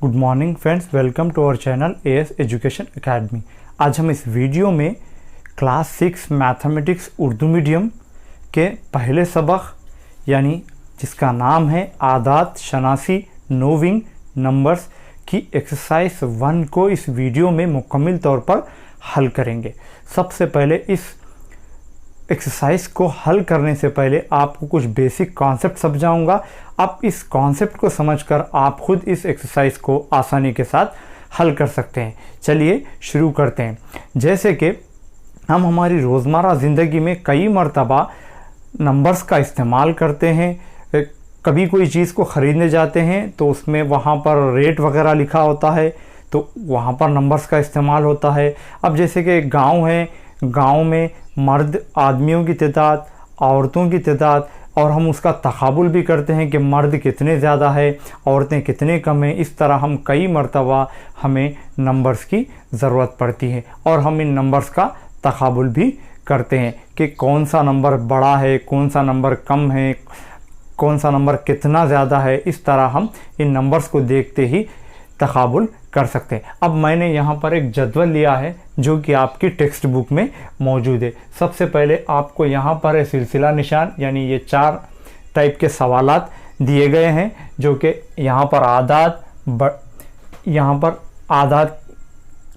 Good morning friends, welcome to our channel AS education academy. आज हम इस video में क्लास 6 मैथमेटिक्स उर्दू मीडियम के पहले सबक यानी जिसका नाम है आदात शनासी नोविंग नंबर्स की एक्सरसाइज 1 को इस वीडियो में मुकम्मल तौर पर हल करेंगे। सबसे पहले इस एक्सरसाइज को हल करने से पहले आपको कुछ बेसिक कॉन्सेप्ट समझाऊंगा। अब इस कॉन्सेप्ट को समझकर आप खुद इस एक्सरसाइज को आसानी के साथ हल कर सकते हैं। चलिए शुरू करते हैं। जैसे कि हम हमारी रोज़मर्रा ज़िंदगी में कई मर्तबा नंबर्स का इस्तेमाल करते हैं। कभी कोई चीज़ को ख़रीदने जाते हैं तो उसमें वहाँ पर रेट वगैरह लिखा होता है, तो वहाँ पर नंबर्स का इस्तेमाल होता है। अब जैसे कि गांव है, गांव में मर्द आदमियों की तादाद, औरतों की तादाद, और हम उसका तकाबुल भी करते हैं कि मर्द कितने ज़्यादा है, औरतें कितने कम हैं। इस तरह हम कई मर्तबा हमें नंबर्स की ज़रूरत पड़ती है और हम इन नंबर्स का तकाबुल भी करते हैं कि कौन सा नंबर बड़ा है, कौन सा नंबर कम है, कौन सा नंबर कितना ज़्यादा है। इस तरह हम इन नंबर्स को देखते ही तकाबुल कर सकते हैं। अब मैंने यहाँ पर एक जदवल लिया है जो कि आपकी टेक्स्ट बुक में मौजूद है। सबसे पहले आपको यहाँ पर है सिलसिला निशान, यानी ये 4 टाइप के सवालात दिए गए हैं जो कि यहाँ पर आदात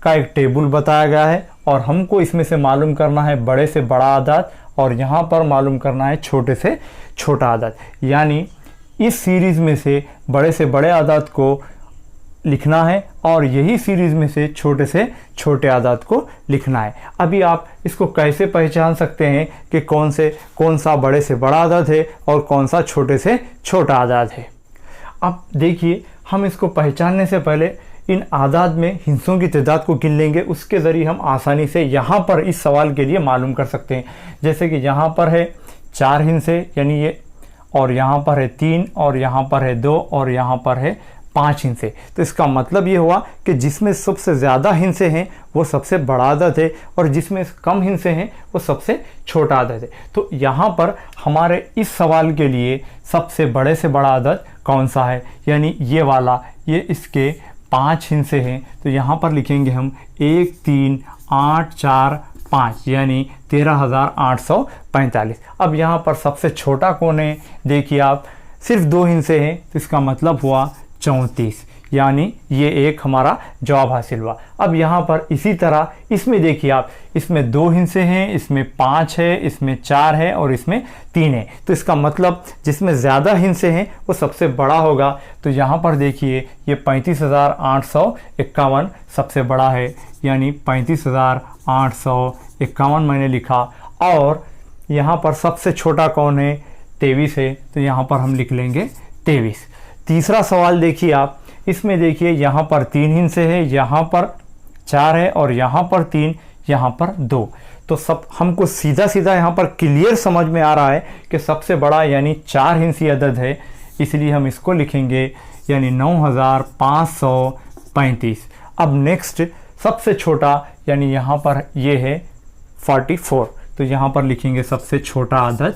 का एक टेबल बताया गया है और हमको इसमें से मालूम करना है बड़े से बड़ा आदात और यहाँ पर मालूम करना है छोटे से छोटा आदात। यानी इस सीरीज़ में से बड़े से बड़े आदात को लिखना है और यही सीरीज़ में से छोटे आदात को लिखना है। अभी आप इसको कैसे पहचान सकते हैं कि कौन सा बड़े से बड़ा आदात है और कौन सा छोटे से छोटा आदात है। अब देखिए, हम इसको पहचानने से पहले इन आदात में हिस्सों की तादाद को गिन लेंगे। उसके ज़रिए हम आसानी से यहाँ पर इस सवाल के लिए मालूम कर सकते हैं। जैसे कि यहाँ पर है 4 हिस्से यानी ये, और यहाँ पर है 3, और यहाँ पर है 2, और यहाँ पर है 5 हिस्से। तो इसका मतलब ये हुआ कि जिसमें सबसे ज़्यादा हिस्से हैं वो सबसे बड़ा आदत है और जिसमें कम हिस्से हैं वो सबसे छोटा आदत है। तो यहाँ पर हमारे इस सवाल के लिए सबसे बड़े से बड़ा आदत कौन सा है, यानी ये वाला, ये इसके 5 हिस्से हैं। तो यहाँ पर लिखेंगे हम 1 3 8 4 5 यानी 13,845। अब यहाँ पर सबसे छोटा कौन है, देखिए आप, सिर्फ 2 हिस्से हैं, तो इसका मतलब हुआ 34, यानी ये एक हमारा जवाब हासिल हुआ। अब यहाँ पर इसी तरह इसमें देखिए आप, इसमें 2 हिस्से हैं, इसमें 5 है, इसमें 4 है और इसमें 3 है। तो इसका मतलब जिसमें ज़्यादा हिस्से हैं वो सबसे बड़ा होगा। तो यहाँ पर देखिए ये 35,851 सबसे बड़ा है, यानी 35,851 मैंने लिखा। और यहाँ पर सबसे छोटा कौन है, 23 है, तो यहाँ पर हम लिख लेंगे 23। तीसरा सवाल देखिए आप, इसमें देखिए यहाँ पर 3 हिस्से हैं, यहाँ पर 4 है और यहाँ पर 3, यहाँ पर 2। तो सब हमको सीधा सीधा यहाँ पर क्लियर समझ में आ रहा है कि सबसे बड़ा यानी 4 हिस्सी अदद है, इसलिए हम इसको लिखेंगे यानी 9,535। अब नेक्स्ट सबसे छोटा यानी यहाँ पर ये है 44, तो यहाँ पर लिखेंगे सबसे छोटा अदद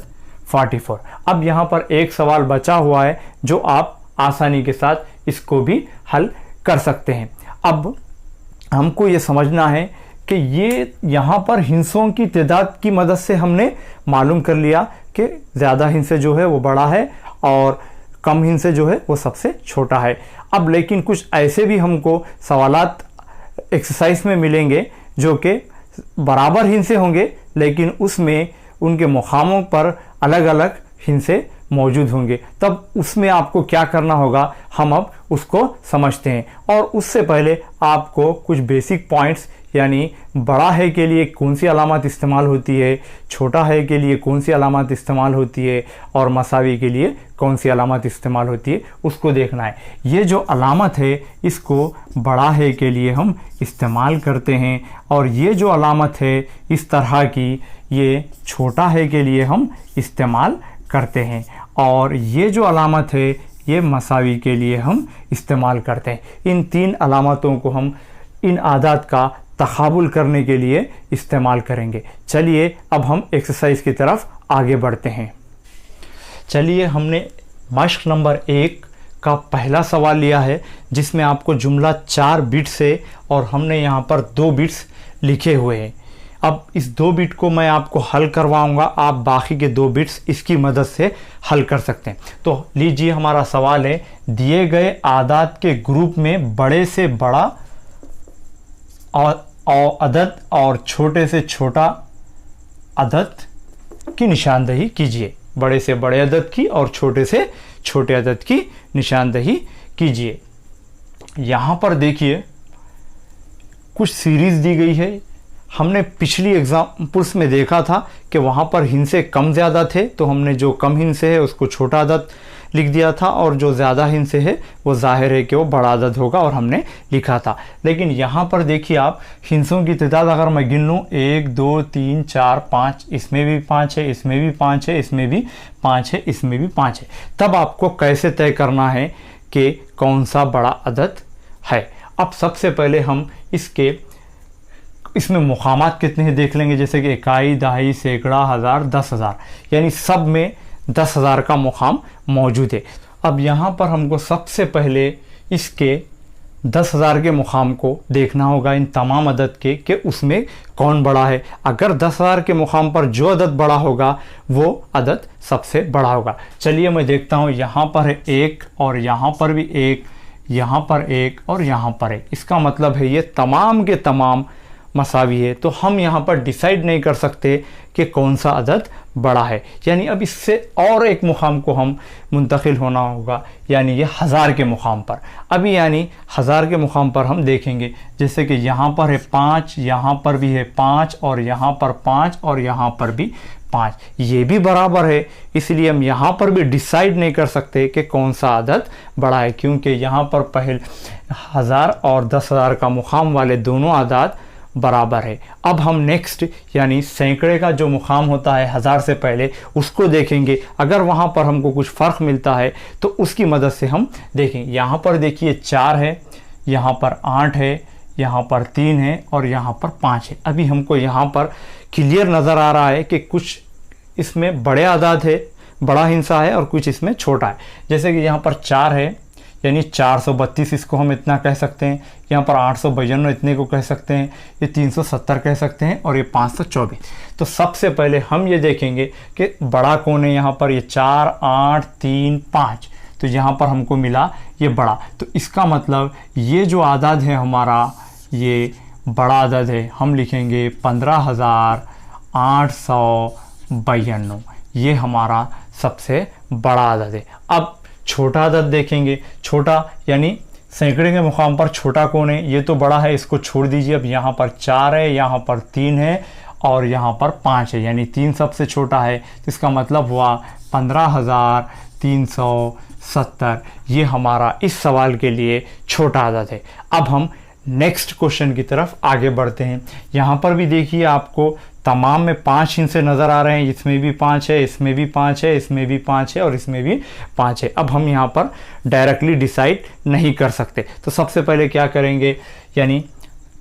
44। अब यहाँ पर एक सवाल बचा हुआ है जो आप आसानी के साथ इसको भी हल कर सकते हैं। अब हमको ये समझना है कि ये यहाँ पर हिस्सों की तादाद की मदद से हमने मालूम कर लिया कि ज़्यादा हिस्से जो है वो बड़ा है और कम हिस्से जो है वो सबसे छोटा है। अब लेकिन कुछ ऐसे भी हमको सवालात एक्सरसाइज में मिलेंगे जो कि बराबर हिस्से होंगे लेकिन उसमें उनके मुकामों पर अलग अलग हिस्से मौजूद होंगे। तब उसमें आपको क्या करना होगा, हम अब उसको समझते हैं। और उससे पहले आपको कुछ बेसिक पॉइंट्स, यानी बड़ा है के लिए कौन सी अलामत इस्तेमाल होती है, छोटा है के लिए कौन सी अलामत इस्तेमाल होती है और मसावी के लिए कौन सी अलामत इस्तेमाल होती है, उसको देखना है। ये जो अलामत है इसको बड़ा है के लिए हम इस्तेमाल करते हैं और ये जो अलामत है इस तरह की, ये छोटा है के लिए हम इस्तेमाल करते हैं और ये जो अलामत है ये मसावी के लिए हम इस्तेमाल करते हैं। इन 3 अलामतों को हम इन आदात का तकाबुल करने के लिए इस्तेमाल करेंगे। चलिए अब हम एक्सरसाइज की तरफ आगे बढ़ते हैं। चलिए हमने मश्क नंबर 1 का पहला सवाल लिया है जिसमें आपको जुमला 4 बिट्स है और हमने यहाँ पर 2 बिट्स लिखे हुए हैं। अब इस 2 बिट को मैं आपको हल करवाऊंगा, आप बाकी के 2 बिट्स इसकी मदद से हल कर सकते हैं। तो लीजिए हमारा सवाल है, दिए गए आदाद के ग्रुप में बड़े से बड़ा और अदद और छोटे से छोटा अदद की निशानदेही कीजिए। बड़े से बड़े अदद की और छोटे से छोटे अदद की निशानदेही कीजिए। यहाँ पर देखिए कुछ सीरीज दी गई है। हमने पिछली एग्जाम्पल्स में देखा था कि वहाँ पर हिंसे कम ज़्यादा थे, तो हमने जो कम हिंसे है उसको छोटा अदद लिख दिया था और जो ज़्यादा हिंसे है वो जाहिर है कि वो बड़ा अदद होगा और हमने लिखा था। लेकिन यहाँ पर देखिए आप, हिंसों की तादाद अगर मैं गिन लूँ 1 2 3 4 5, इसमें भी 5 है, इसमें भी 5 है, इसमें भी 5 है, इसमें भी 5 है, तब आपको कैसे तय करना है कि कौन सा बड़ा अदद है। अब सबसे पहले हम इसमें मुकामात कितने हैं देख लेंगे, जैसे कि इकाई, दहाई, सैकड़ा, हज़ार, 10,000, यानी सब में 10,000 का मुकाम मौजूद है। अब यहाँ पर हमको सबसे पहले इसके 10,000 के मुकाम को देखना होगा इन तमाम अदद के कि उसमें कौन बड़ा है। अगर 10,000 के मुकाम पर जो अदद बड़ा होगा वो अदद सबसे बड़ा होगा। चलिए मैं देखता हूँ, यहाँ पर है 1 और यहाँ पर भी 1, यहाँ पर 1 और यहाँ पर 1। इसका मतलब है ये तमाम के तमाम मसावी है। तो हम यहाँ पर डिसाइड नहीं कर सकते कि कौन सा अदद बड़ा है, यानी अब इससे और एक मुकाम को हम मुंतकिल होना होगा, यानी ये 1000 के मुकाम पर। अभी यानी 1000 के मुकाम पर हम देखेंगे, जैसे कि यहाँ पर है 5, यहाँ पर भी है 5 और यहाँ पर 5 और यहाँ पर भी 5, ये भी बराबर है। इसलिए हम यहाँ पर भी डिसाइड नहीं कर सकते कि कौन सा अदद बड़ा है, क्योंकि यहाँ पर पहले 1000 और 10,000 का मुकाम वाले दोनों अदाद बराबर है। अब हम नेक्स्ट यानी सैकड़े का जो मुकाम होता है 1000 से पहले उसको देखेंगे। अगर वहाँ पर हमको कुछ फ़र्क मिलता है तो उसकी मदद से हम देखेंगे। यहाँ पर देखिए 4 है, यहाँ पर 8 है, यहाँ पर 3 है और यहाँ पर 5 है। अभी हमको यहाँ पर क्लियर नज़र आ रहा है कि कुछ इसमें बड़े आदाद है, बड़ा हिस्सा है और कुछ इसमें छोटा है। जैसे कि यहाँ पर 4 है, यानी 432 इसको हम इतना कह सकते हैं, यहाँ पर 852 इतने को कह सकते हैं, ये 370 कह सकते हैं और ये 524। तो सबसे पहले हम ये देखेंगे कि बड़ा कौन है। यहाँ पर ये 4 8 3 5, तो यहाँ पर हमको मिला ये बड़ा। तो इसका मतलब ये जो आदाद है हमारा, ये बड़ा आदाद है। हम लिखेंगे 15,892, ये हमारा सबसे बड़ा आदाद है। अब छोटा अदद देखेंगे। छोटा यानी सैकड़े के मुकाम पर छोटा कौन है, ये तो बड़ा है, इसको छोड़ दीजिए। अब यहाँ पर 4 है, यहाँ पर 3 है और यहाँ पर 5 है, यानी 3 सबसे छोटा है। तो इसका मतलब हुआ 15,370, ये हमारा इस सवाल के लिए छोटा अदद है। अब हम नेक्स्ट क्वेश्चन की तरफ आगे बढ़ते हैं। यहाँ पर भी देखिए आपको तमाम में 5 हिस्से नज़र आ रहे हैं, इसमें भी 5 है, इसमें भी 5 है, इसमें भी 5 है और इसमें भी 5 है। अब हम यहाँ पर डायरेक्टली डिसाइड नहीं कर सकते, तो सबसे पहले क्या करेंगे, यानी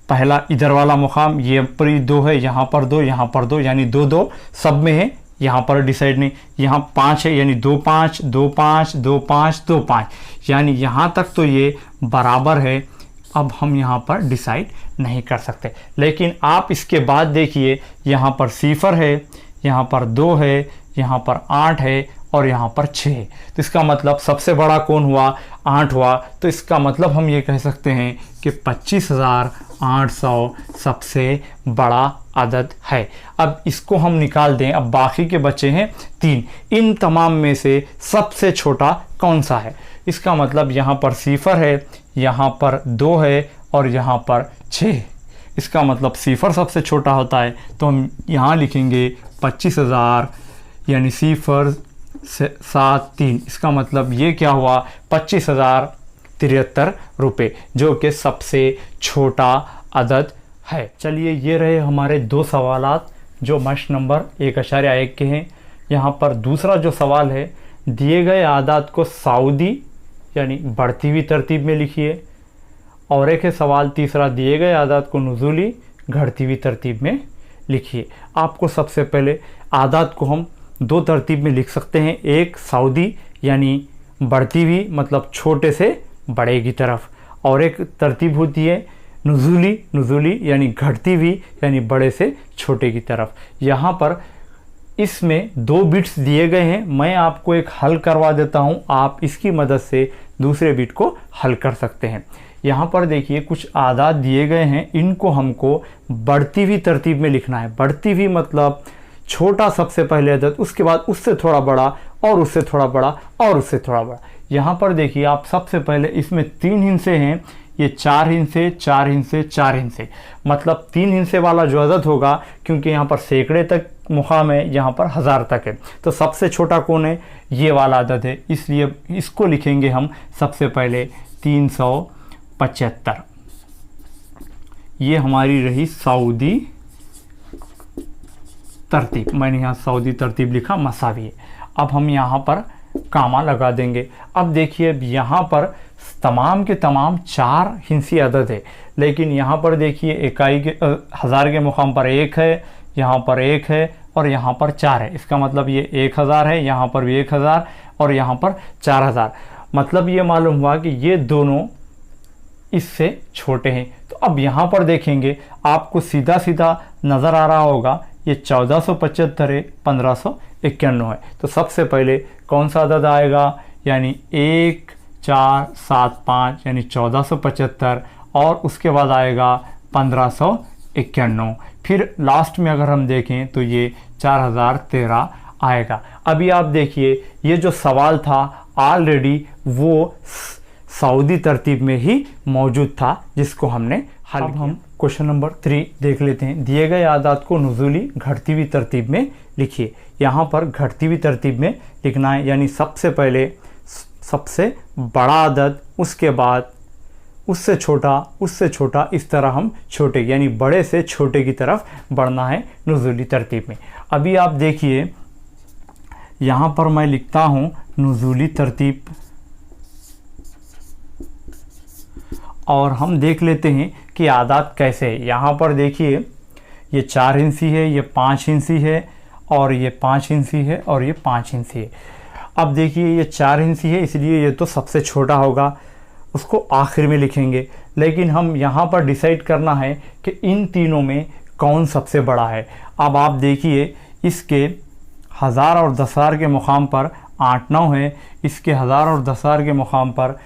पहला इधर वाला मुकाम ये पर 2 है, यहाँ पर 2, यहाँ पर 2, यानी 2 2 सब में है। यहाँ पर डिसाइड नहीं, यहाँ 5 है, यानी 2 5 2 5 2 5 2 5, यानी यहाँ तक तो ये बराबर है। अब हम यहाँ पर डिसाइड नहीं कर सकते। लेकिन आप इसके बाद देखिए, यहाँ पर 0 है, यहाँ पर 2 है, यहाँ पर 8 है और यहाँ पर 6 है। तो इसका मतलब सबसे बड़ा कौन हुआ, 8 हुआ। तो इसका मतलब हम ये कह सकते हैं कि 25,800 सबसे बड़ा अदद है। अब इसको हम निकाल दें। अब बाकी के बचे हैं 3, इन तमाम में से सबसे छोटा कौन सा है। इसका मतलब यहाँ पर 0 है, यहाँ पर 2 है और यहाँ पर 6। इसका मतलब 0 सबसे छोटा होता है, तो हम यहाँ लिखेंगे 25,000 यानी 0 7 3। इसका मतलब ये क्या हुआ, 25,073 रुपये, जो कि सबसे छोटा अदद है। चलिए ये रहे हमारे 2 सवालात जो मश्क नंबर 1.1 के हैं। यहाँ पर दूसरा जो सवाल है, दिए गए आदाद को सऊदी यानी बढ़ती हुई तरतीब में लिखिए। और एक है सवाल तीसरा, दिए गए आदाद को नुज़ूली घटती हुई तरतीब में लिखिए। आपको सबसे पहले आदाद को हम 2 तरतीब में लिख सकते हैं। एक सऊदी यानी बढ़ती हुई मतलब छोटे से बड़े की तरफ, और एक तरतीब होती है नुज़ूली, नुज़ूली यानी घटती हुई यानी बड़े से छोटे की तरफ। यहाँ पर इसमें 2 बिट्स दिए गए हैं, मैं आपको एक हल करवा देता हूँ, आप इसकी मदद से दूसरे बिट को हल कर सकते हैं। यहाँ पर देखिए कुछ आदाद दिए गए हैं, इनको हमको बढ़ती हुई तरतीब में लिखना है। बढ़ती हुई मतलब छोटा सबसे पहले अदद, उसके बाद उससे थोड़ा बड़ा और उससे थोड़ा बड़ा और उससे थोड़ा बड़ा। यहाँ पर देखिए आप सबसे पहले इसमें 3 हिस्से हैं, ये 4 हिस्से 4 हिस्से 4 हिस्से, मतलब 3 हिस्से वाला जो अदद होगा, क्योंकि यहाँ पर सैकड़े तक मुकाम है, यहाँ पर 1000 तक है, तो सबसे छोटा कौन है, ये वाला अदद है, इसलिए इसको लिखेंगे हम सबसे पहले 375। ये हमारी रही सऊदी तरतीब, मैंने यहाँ सऊदी तरतीब लिखा, मसावी है। अब हम यहाँ पर कामा लगा देंगे। अब देखिए यहाँ पर तमाम के तमाम 4 हिस्सी अदद है, लेकिन यहाँ पर देखिए इकाई के 1000 के मुकाम पर 1 है, यहाँ पर 1 है और यहाँ पर 4 है। इसका मतलब ये 1000 है, यहाँ पर भी 1000 और यहाँ पर 4000। मतलब ये मालूम हुआ कि ये दोनों इससे छोटे हैं। तो अब यहाँ पर देखेंगे आपको सीधा सीधा नज़र आ रहा होगा, ये 1475 है, 1591 है। तो सबसे पहले कौन सा अदद आएगा, यानी 1475 यानी 1475, और उसके बाद आएगा 1591। फिर लास्ट में अगर हम देखें तो ये 4013 आएगा। अभी आप देखिए ये जो सवाल था ऑलरेडी वो सऊदी तरतीब में ही मौजूद था, जिसको हमने हल किया। हम क्वेश्चन नंबर 3 देख लेते हैं। दिए गए आदात को नुज़ूली घटती हुई तरतीब में लिखिए। यहाँ पर घटती हुई तरतीब में लिखना है, यानी सबसे पहले सबसे बड़ा अदद, उसके बाद उससे छोटा, इस तरह हम छोटे यानी बड़े से छोटे की तरफ बढ़ना है नुज़ूली तरतीब में। अभी आप देखिए यहाँ पर मैं लिखता हूँ नुज़ूली तरतीब, और हम देख लेते हैं कि आदात कैसे है। यहाँ पर देखिए ये 4 हिस्सी है, ये 5 हिस्सी है और ये 5 हिस्सी है और ये 5 हिस्सी है। अब देखिए ये 4 हिस्सी है, इसलिए ये तो सबसे छोटा होगा, उसको आखिर में लिखेंगे। लेकिन हम यहाँ पर डिसाइड करना है कि इन तीनों में कौन सबसे बड़ा है। अब आप देखिए इसके 1000 और 10000 के मुकाम पर 8-9 है, इसके 1000 और 10000 के मुकाम पर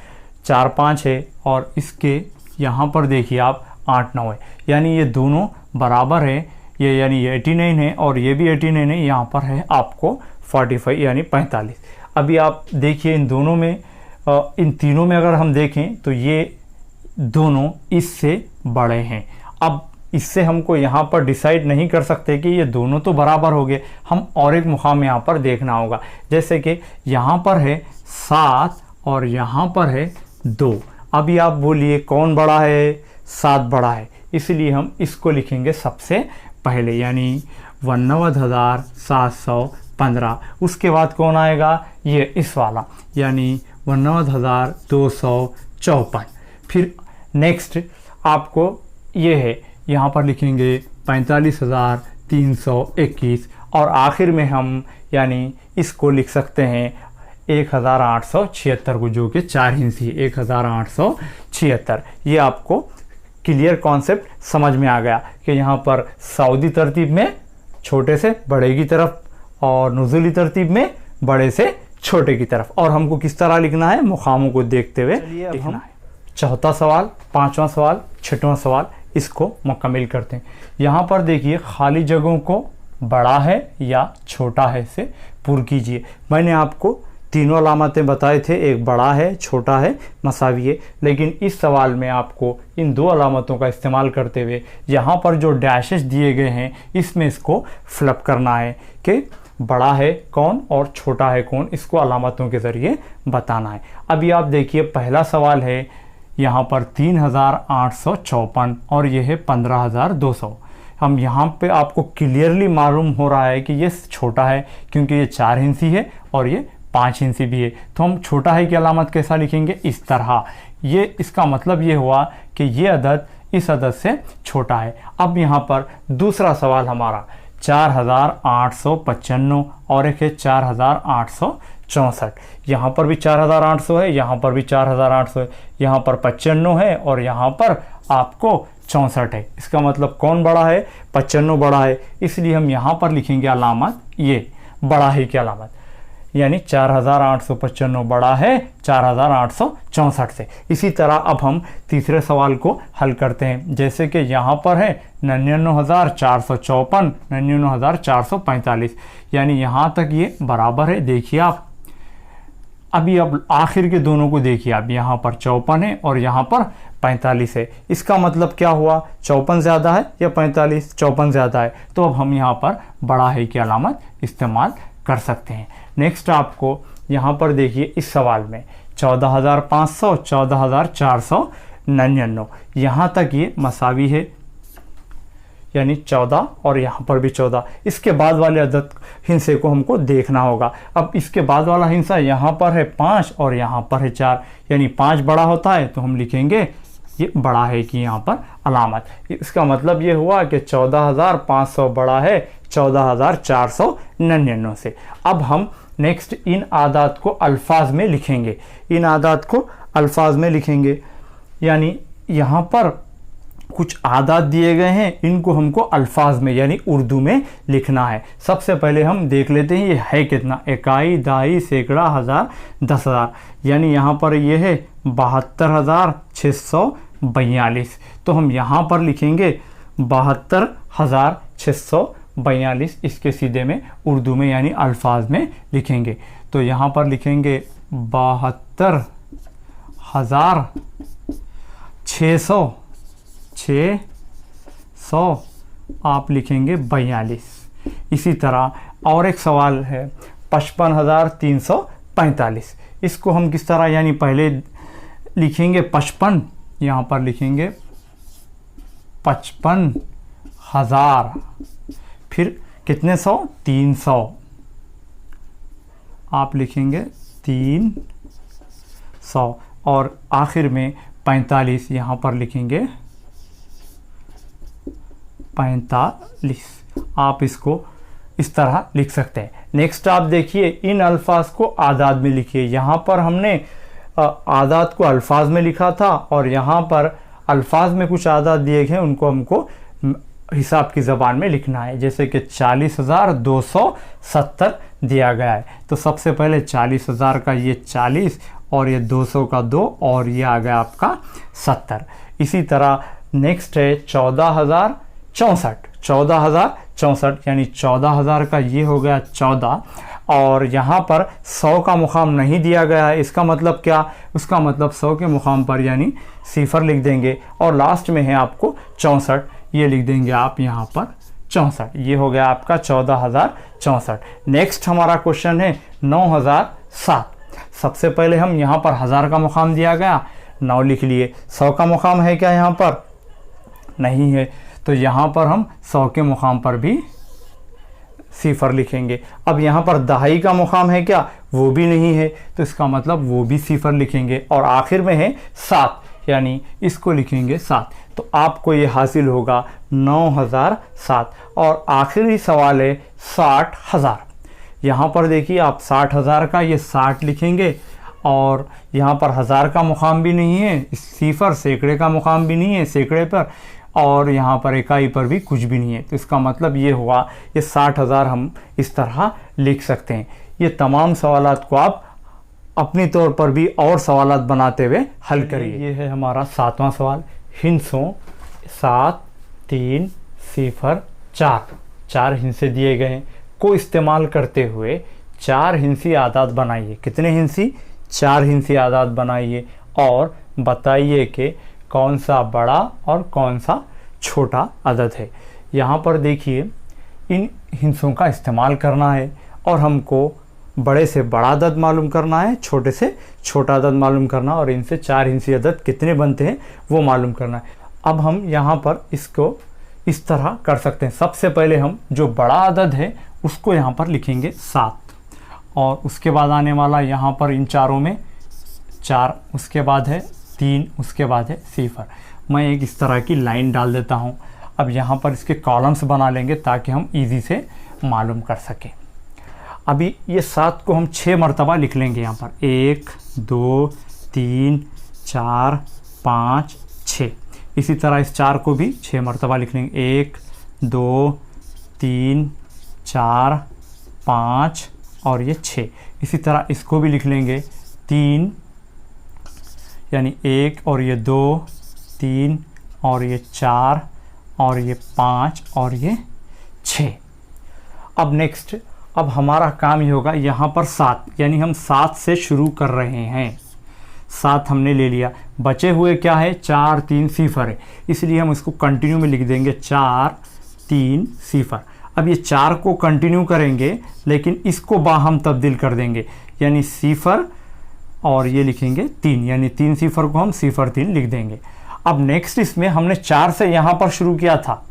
4-5 है, और इसके यहाँ पर देखिए आप 8-9 है, यानी ये दोनों बराबर है। ये यानी ये 89 है और ये भी 89 है, यहाँ पर है आपको 45 यानी 45। अभी आप देखिए इन दोनों में, इन तीनों में अगर हम देखें तो ये दोनों इससे बड़े हैं। अब इससे हमको यहाँ पर डिसाइड नहीं कर सकते कि ये दोनों तो बराबर हो गए, हम और एक मुकाम यहाँ पर देखना होगा। जैसे कि यहाँ पर है 7 और यहाँ पर है 2। अभी आप बोलिए कौन बड़ा है, 7 बड़ा है, इसलिए हम इसको लिखेंगे सबसे पहले, यानी 89,715। उसके बाद कौन आएगा, ये इस वाला, यानी 89,254। फिर नेक्स्ट आपको ये है, यहाँ पर लिखेंगे 45,321, और आखिर में हम यानी इसको लिख सकते हैं 1876 को, जो कि 4 हिस्सी 1876। ये आपको क्लियर कॉन्सेप्ट समझ में आ गया कि यहाँ पर सऊदी तरतीब में छोटे से बड़े की तरफ और नुज़ूली तरतीब में बड़े से छोटे की तरफ, और हमको किस तरह लिखना है, मुकामों को देखते हुए लिखना है। चौथा सवाल, 5वां सवाल, 6वां सवाल, इसको मुकम्मल करते हैं। यहाँ पर देखिए खाली जगहों को बड़ा है या छोटा है से पूर्ण कीजिए। मैंने आपको तीनों अलामतें बताए थे, एक बड़ा है, छोटा है, मसावी है, लेकिन इस सवाल में आपको इन 2 अलामतों का इस्तेमाल करते हुए यहाँ पर जो डैशेस दिए गए हैं इसमें इसको फ्लिप करना है कि बड़ा है कौन और छोटा है कौन, इसको अलामतों के ज़रिए बताना है। अभी आप देखिए पहला सवाल है यहाँ पर 3854 और ये है 15,200। हम यहाँ पे आपको क्लियरली मालूम हो रहा है कि ये छोटा है, क्योंकि ये 4 हिस्सी है और ये 5 इंची भी है। तो हम छोटा है की अलामत कैसा लिखेंगे, इस तरह। ये इसका मतलब ये हुआ कि ये अदद इस अदद से छोटा है। अब यहाँ पर दूसरा सवाल हमारा 4895 और एक है 4894। 64। यहाँ पर भी 4800 है, यहाँ पर भी 4800 है, यहाँ पर 95 है और यहाँ पर आपको 64 है। इसका मतलब कौन बड़ा है? 95 बड़ा है, इसलिए हम यहाँ पर लिखेंगे अलामत ये बड़ा है की अलामत, यानी 4895 बड़ा है 4864 से। इसी तरह अब हम तीसरे सवाल को हल करते हैं। जैसे कि यहाँ पर है 99,454, 99,445, यानी यहाँ तक ये बराबर है। देखिए आप अभी अब आखिर के दोनों को देखिए आप, यहाँ पर 54 है और यहाँ पर 45 है। इसका मतलब क्या हुआ? 54 ज़्यादा है या 45? 54 ज़्यादा है, तो अब हम यहाँ पर बड़ा है की अलामत इस्तेमाल कर सकते हैं। नेक्स्ट आपको यहाँ पर देखिए इस सवाल में 14,500, 14,499, यहाँ तक ये मसावी है, यानी 14 और यहाँ पर भी 14। इसके बाद वाले अदद हिस्से को हमको देखना होगा। अब इसके बाद वाला हिस्सा यहाँ पर है 5 और यहाँ पर है 4, यानी 5 बड़ा होता है तो हम लिखेंगे ये बड़ा है कि यहाँ पर अलामत। इसका मतलब ये हुआ कि 14,500 बड़ा है 14,499 से। अब हम नेक्स्ट इन आदात को अल्फाज में लिखेंगे, इन आदात को अल्फाज में लिखेंगे, यानी यहाँ पर कुछ आदात दिए गए हैं, इनको हमको अल्फाज में यानी उर्दू में लिखना है। सबसे पहले हम देख लेते हैं ये है कितना, इकाई, दहाई, सैकड़ा, हज़ार, 10,000, यानी यहाँ पर ये है 72,642। तो हम यहाँ पर लिखेंगे 72,642, इसके सीधे में उर्दू में यानी अल्फाज में लिखेंगे। तो यहाँ पर लिखेंगे 72,600 आप लिखेंगे 42। इसी तरह और एक सवाल है 55,345, इसको हम किस तरह, यानी पहले लिखेंगे 55, यहाँ पर लिखेंगे 55,000, फिर कितने 100? 300 आप लिखेंगे 300 और आखिर में 45 यहाँ पर लिखेंगे 45। आप इसको इस तरह लिख सकते हैं। नेक्स्ट आप देखिए इन अल्फाज को आदाद में लिखिए। यहाँ पर हमने आदाद को अल्फाज में लिखा था और यहाँ पर अल्फाज में कुछ आदाद दिए गए, उनको हमको हिसाब की ज़बान में लिखना है। जैसे कि 40,270 दिया गया है, तो सबसे पहले 40,000 का ये 40 और ये 200 का 2 और ये आ गया आपका 70। इसी तरह नेक्स्ट है 14,064, यानी 14,000 का ये हो गया 14 और यहाँ पर 100 का मुकाम नहीं दिया गया है। इसका मतलब क्या? उसका मतलब 100 के मुकाम पर यानी सिफर लिख देंगे और लास्ट में है आपको 64, ये लिख देंगे आप यहाँ पर 64। ये हो गया आपका 14,064। नेक्स्ट हमारा क्वेश्चन है 9,007। सबसे पहले हम यहाँ पर 1000 का मुकाम दिया गया, 9 लिख लिए। 100 का मुकाम है क्या? यहाँ पर नहीं है, तो यहाँ पर हम 100 के मुकाम पर भी सिफर लिखेंगे। अब यहाँ पर दहाई का मुकाम है क्या? वो भी नहीं है, तो इसका मतलब वो भी सिफर लिखेंगे। और आखिर में है 7, यानी इसको लिखेंगे 7। तो आपको ये हासिल होगा 9,007। और आखिरी सवाल है 60,000। यहाँ पर देखिए आप 60,000 का ये 60 लिखेंगे और यहाँ पर 1000 का मुकाम भी नहीं है, सिफर, सैकड़े का मुकाम भी नहीं है सैकड़े पर, और यहाँ पर इकाई पर भी कुछ भी नहीं है। तो इसका मतलब ये हुआ ये 60,000 हम इस तरह लिख सकते हैं। ये तमाम सवालात को आप अपनी तौर पर भी और सवालात बनाते हुए हल करिए। ये है हमारा 7वां सवाल। हिंसों 7, 3, 0, 4, 4 हिंसे दिए गए हैं को इस्तेमाल करते हुए 4 हिंसी आदाद बनाइए। कितने हिंसी? 4 हिंसी आदाद बनाइए और बताइए कि कौन सा बड़ा और कौन सा छोटा अदद है। यहाँ पर देखिए इन हिंसों का इस्तेमाल करना है और हमको बड़े से बड़ा अदद मालूम करना है, छोटे से छोटा अदद मालूम करना, और इनसे 4 हिंसी अदद कितने बनते हैं वो मालूम करना है। अब हम यहाँ पर इसको इस तरह कर सकते हैं। सबसे पहले हम जो बड़ा अदद है उसको यहाँ पर लिखेंगे 7 और उसके बाद आने वाला यहाँ पर इन चारों में 4, उसके बाद है 3, उसके बाद है 0। मैं एक इस तरह की लाइन डाल देता हूँ। अब यहाँ पर इसके कॉलम्स बना लेंगे ताकि हम इजी से मालूम कर सकें। अभी ये 7 को हम 6 मरतबा लिख लेंगे यहाँ पर, 1 2 3 4 5 6। इसी तरह इस 4 को भी 6 मरतबा लिख लेंगे, 1 2 3 4 5 और ये 6। इसी तरह इसको भी लिख लेंगे 3 यानी 1 और ये 2 3 और ये 4 और ये 5 और ये 6। अब नेक्स्ट, अब हमारा काम ये होगा यहाँ पर 7, यानी हम 7 से शुरू कर रहे हैं। 7 हमने ले लिया, बचे हुए क्या है, 4 3 0 है, इसलिए हम इसको कंटिन्यू में लिख देंगे 4 3 0। अब ये 4 को कंटिन्यू करेंगे लेकिन इसको बाहम तब्दील कर देंगे, यानी 0 और ये लिखेंगे 3, यानी 3 0 को हम 0 3 लिख देंगे। अब नेक्स्ट इसमें हमने 4 से यहाँ पर शुरू किया था,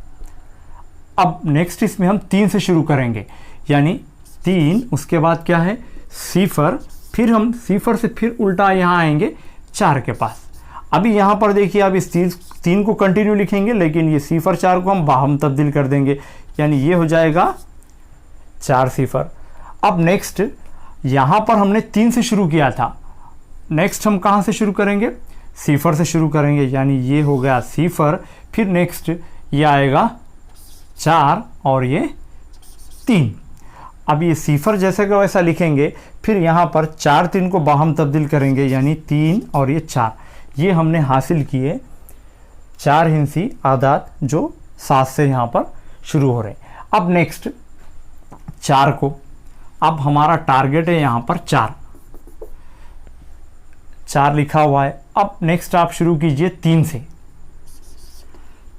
अब नेक्स्ट इसमें हम 3 से शुरू करेंगे, यानी 3, उसके बाद क्या है 0, फिर हम 0 से फिर उल्टा यहाँ आएंगे 4 के पास। अभी यहाँ पर देखिए, अब इस 3 को कंटिन्यू लिखेंगे लेकिन ये 0 4 को हम बाहम तब्दील कर देंगे, यानी ये हो जाएगा 4 0। अब नेक्स्ट यहाँ पर हमने 3 से शुरू किया था, नेक्स्ट हम कहाँ से शुरू करेंगे, 0 से शुरू करेंगे, यानी ये हो गया 0, फिर नेक्स्ट ये आएगा 4 और ये 3। अब ये 0 जैसे का वैसा लिखेंगे, फिर यहाँ पर 4 3 को बाहम तब्दील करेंगे, यानी 3 और ये 4। ये हमने हासिल किए 4 हिंसी आदात जो 7 से यहाँ पर शुरू हो रहे हैं। अब नेक्स्ट 4 को, अब हमारा टारगेट है यहाँ पर 4 लिखा हुआ है। अब नेक्स्ट आप शुरू कीजिए 3 से,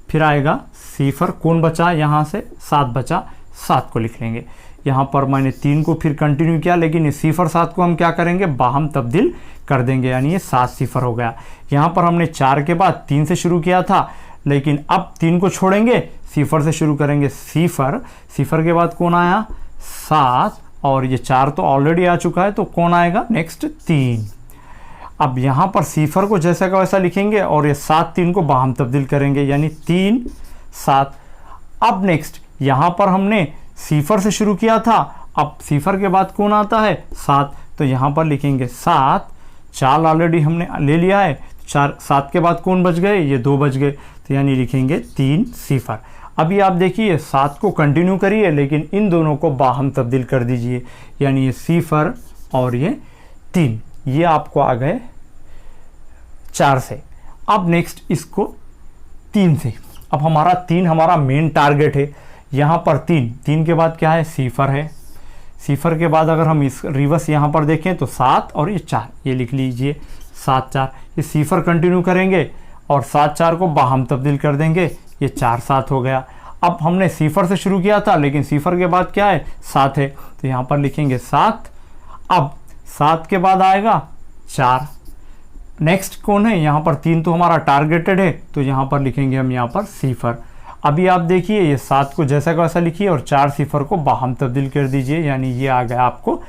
फिर आएगा 0, कौन बचा यहाँ से, 7 बचा, 7 को लिख लेंगे। यहाँ पर मैंने 3 को फिर कंटिन्यू किया लेकिन ये 0 7 को हम क्या करेंगे, बाहम तब्दील कर देंगे, यानी ये 7 0 हो गया। यहाँ पर हमने 4 के बाद 3 से शुरू किया था लेकिन अब 3 को छोड़ेंगे, 0 से शुरू करेंगे, 0 के बाद कौन आया, 7, और ये 4 तो ऑलरेडी आ चुका है तो कौन आएगा नेक्स्ट, 3। अब यहाँ पर 0 को जैसा का वैसा लिखेंगे और ये 7 3 को बाहम तब्दील करेंगे, यानी 3 7। अब नेक्स्ट यहाँ पर हमने 0 से शुरू किया था, अब 0 के बाद कौन आता है, 7, तो यहाँ पर लिखेंगे 7, 4 ऑलरेडी हमने ले लिया है, 7 के बाद कौन बच गए, ये 2 बच गए, तो यानी लिखेंगे 3 0। अभी आप देखिए 7 को कंटिन्यू करिए लेकिन इन दोनों को बाहम तब्दील कर दीजिए, यानी ये 0 और ये 3, ये आपको आ गए 4 से। अब नेक्स्ट इसको 3 से, अब हमारा 3 हमारा मेन टारगेट है। यहाँ पर 3 के बाद क्या है, 0 है, 0 के बाद अगर हम इस रिवर्स यहाँ पर देखें तो 7 और ये 4, ये लिख लीजिए 7 4, ये 0 कंटिन्यू करेंगे और 7 4 को बाहम तब्दील कर देंगे, ये 4 7 हो गया। अब हमने 0 से शुरू किया था लेकिन 0 के बाद क्या है, 7 है, तो यहाँ पर लिखेंगे 7। अब 7 के बाद आएगा 4, नेक्स्ट कौन है, यहाँ पर 3 तो हमारा टारगेटेड है तो यहाँ पर लिखेंगे हम यहाँ पर 0। अभी आप देखिए ये 7 को जैसा का वैसा लिखिए और 4 0 को बाहम तब्दील कर दीजिए, यानी ये आ गया आपको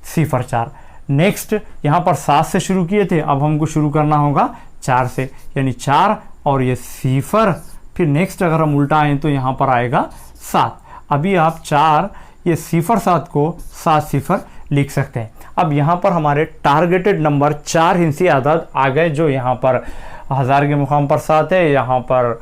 0 4। नेक्स्ट यहाँ पर 7 से शुरू किए थे, अब हमको शुरू करना होगा 4 से, यानी 4 और ये 0, फिर नेक्स्ट अगर हम उल्टा आएँ तो यहाँ पर आएगा 7। अभी आप 4 ये 0 7 को 7 0 लिख सकते हैं। अब यहाँ पर हमारे टारगेटेड नंबर 4 हिंसी आदाद आ गए, जो यहाँ पर 1000 के मुकाम पर 7 है, यहाँ पर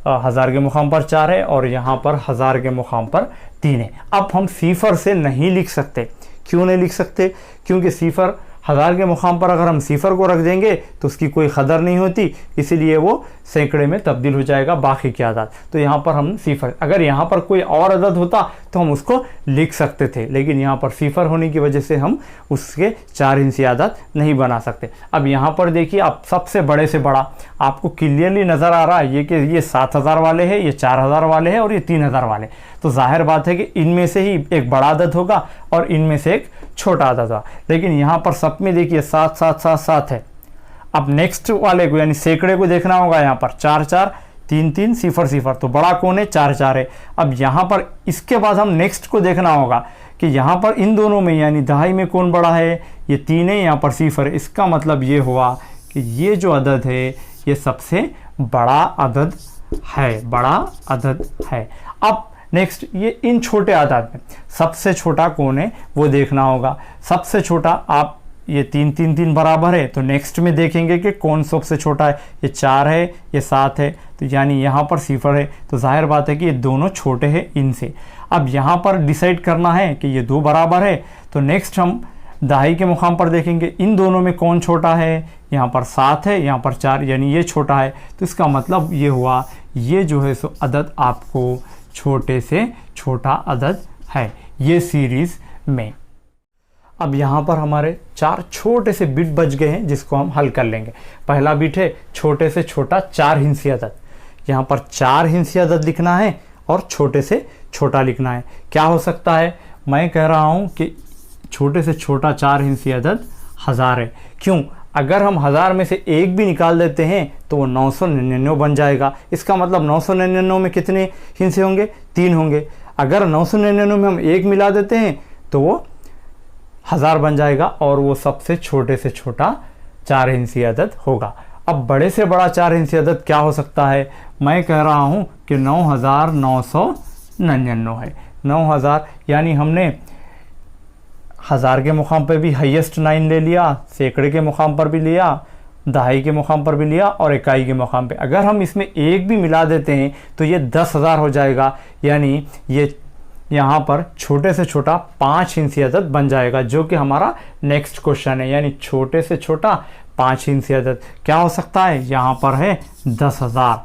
1000 के मुकाम पर 4 है और यहाँ पर 1000 के मुकाम पर 3 है। अब हम 0 से नहीं लिख सकते, क्यों नहीं लिख सकते, क्योंकि 0 1000 के मुकाम पर अगर हम 0 को रख देंगे तो उसकी कोई कदर नहीं होती, इसीलिए वो सैकड़े में तब्दील हो जाएगा बाकी की आदाद। तो यहाँ पर हम 0, अगर यहाँ पर कोई और अदद होता तो हम उसको लिख सकते थे, लेकिन यहाँ पर 0 होने की वजह से हम उसके 4 हिंसी आदाद नहीं बना सकते। अब यहाँ पर देखिए, आप सबसे बड़े से बड़ा आपको क्लियरली नज़र आ रहा है ये कि ये 7000 वाले हैं, ये 4000 वाले हैं और ये 3000 वाले, तो जाहिर बात है कि इनमें से ही एक बड़ा अदद होगा और इनमें से एक छोटा अदद होगा। लेकिन यहाँ पर सब में देखिए 7 7 7 7 है। अब नेक्स्ट वाले को यानी सैकड़े को देखना होगा, यहाँ पर 4 4 3 3 0 0, तो बड़ा कौन है, 4 4 है। अब यहाँ पर इसके बाद हम नेक्स्ट को देखना होगा कि यहाँ पर इन दोनों में यानी दहाई में कौन बड़ा है, ये 3 है, यहाँ पर 0 है। इसका मतलब ये हुआ कि ये जो अदद है ये सबसे बड़ा अदद है, बड़ा अदद है। अब नेक्स्ट ये इन छोटे आदाद में सबसे छोटा कौन है वो देखना होगा। सबसे छोटा आप ये 3 3 3 बराबर है, तो नेक्स्ट में देखेंगे कि कौन सबसे छोटा है। ये 4 है, ये 7 है, तो यानी यहाँ पर 0 है, तो जाहिर बात है कि ये दोनों छोटे हैं इनसे। अब यहाँ पर डिसाइड करना है कि ये 2 बराबर है, तो नेक्स्ट हम दहाई के मुकाम पर देखेंगे इन दोनों में कौन छोटा है। यहाँ पर 7 है, यहाँ पर 4, यानी ये छोटा है। तो इसका मतलब ये हुआ ये जो है सो अदद आपको छोटे से छोटा अदद है ये सीरीज़ में। अब यहाँ पर हमारे 4 छोटे से बिट बच गए हैं जिसको हम हल कर लेंगे। पहला बिट है छोटे से छोटा 4 हिंसी अदद। यहाँ पर 4 हिंसी अदद लिखना है और छोटे से छोटा लिखना है। क्या हो सकता है, मैं कह रहा हूँ कि छोटे से छोटा 4 हिंसी अदद 1000 है। क्यों? अगर हम 1000 में से एक भी निकाल देते हैं तो वो 999 बन जाएगा। इसका मतलब 999 में कितने हिंसे होंगे? 3 होंगे। अगर 999 में हम एक मिला देते हैं तो वो 1000 बन जाएगा और वो सबसे छोटे से छोटा 4 हिंसी अदद होगा। अब बड़े से बड़ा 4 हिंसी अदद क्या हो सकता है? मैं कह रहा हूँ कि 9999 है। 9000 यानी हमने 1000 के मुकाम पर भी हाईएस्ट 9 ले लिया, सैकड़े के मुकाम पर भी लिया, दहाई के मुकाम पर भी लिया और इकाई के मुकाम पे। अगर हम इसमें एक भी मिला देते हैं तो ये 10,000 हो जाएगा। यानी ये यहाँ पर छोटे से छोटा 5 हिंसी अदद बन जाएगा, जो कि हमारा नेक्स्ट क्वेश्चन है। यानी छोटे से छोटा 5 हिंसी अदद क्या हो सकता है? यहाँ पर है 10,000।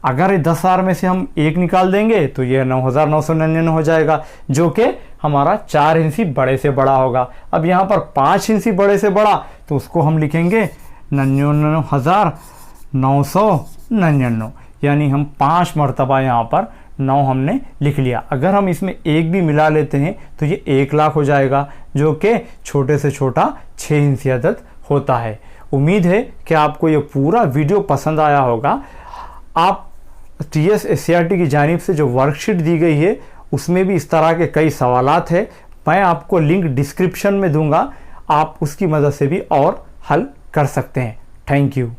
अगर 10,000 में से हम एक निकाल देंगे तो ये 9,999 हो जाएगा, जो कि हमारा 4 हिंसी बड़े से बड़ा होगा। अब यहाँ पर 5 हिंसी बड़े से बड़ा, तो उसको हम लिखेंगे 99,999। यानी हम 5 मरतबा यहाँ पर 9 हमने लिख लिया। अगर हम इसमें एक भी मिला लेते हैं तो ये 1,00,000 हो जाएगा, जो कि छोटे से छोटा 6 हिंसी अदद होता है। उम्मीद है कि आपको ये पूरा वीडियो पसंद आया होगा। आप TS SCERT की जानिब से जो वर्कशीट दी गई है उसमें भी इस तरह के कई सवालात है। मैं आपको लिंक डिस्क्रिप्शन में दूंगा, आप उसकी मदद से भी और हल कर सकते हैं। Thank you.